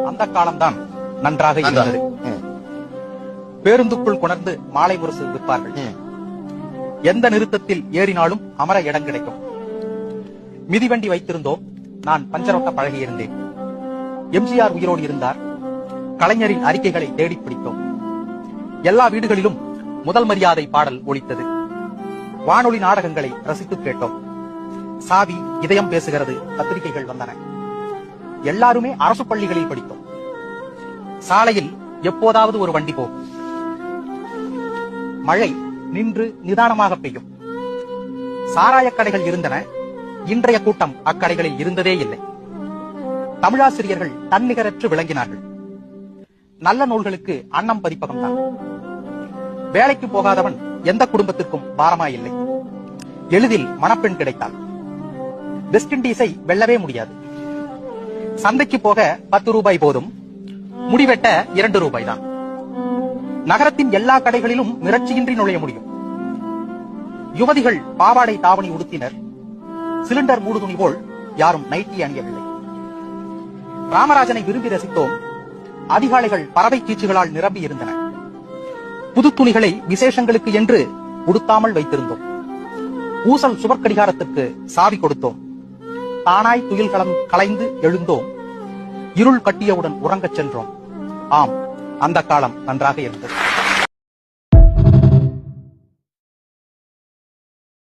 அந்த காலம்தான் நன்றாக இருந்தது. பேருந்துக்குள் கொணர்ந்து மாலை முரசு விற்பார்கள். எந்த நிறுத்தத்தில் ஏறினாலும் அமர இடம் கிடைக்கும். மிதிவண்டி வைத்திருந்தோம். நான் பஞ்சரோட்ட பழகியிருந்தேன். எம்ஜிஆர் உயிரோடு இருந்தார். கலைஞரின் அறிக்கைகளை தேடி பிடித்தோம். எல்லா வீடுகளிலும் முதல் மரியாதை பாடல் ஒலித்தது. வானொலி நாடகங்களை ரசித்து கேட்டோம். சாவி இதயம் பேசுகிறது பத்திரிகைகள் வந்தன. எல்லாருமே அரசு பள்ளிகளில் படித்தோம். சாலையில் எப்போதாவது ஒரு வண்டி போகும். மழை நின்று நிதானமாக பெய்யும். சாராய கடைகள் இருந்தன. இன்றைய கூட்டம் அக்கடைகளில் இருந்ததே இல்லை. தமிழாசிரியர்கள் தன்னிகரற்று விளங்கினார்கள். நல்ல நூல்களுக்கு அன்னம் பறிப்பகம்தான். வேலைக்கு போகாதவன் எந்த குடும்பத்திற்கும் பாரமாயில்லை. எளிதில் மணப்பெண் கிடைத்தாள். வெஸ்ட் இண்டீஸை வெல்லவே முடியாது. சந்தைக்கு போக 10 ரூபாய் போதும். முடிவெட்ட 2 ரூபாய் தான். நகரத்தின் எல்லா கடைகளிலும் மிரட்சியின்றி நுழைய முடியும். யுவதிகள் பாவாடை தாவணி உடுத்தினர். சிலிண்டர் மூடு துணி போல் யாரும் நைட்டி அணியவில்லை. ராமராஜனை விரும்பி ரசித்தோம். அதிகாலைகள் பறவை கீச்சுகளால் நிரம்பி இருந்தன. புது துணிகளை விசேஷங்களுக்கு என்று உடுத்தாமல் வைத்திருந்தோம். ஊசல் சுவர் கடிகாரத்திற்கு சாவி கொடுத்தோம். தானாய் துயில் கலைந்து எழுந்தோம். இருள் கட்டியவுடன் உறங்கச் சென்றோம். ஆம், அந்த காலம் நன்றாக இருந்தது.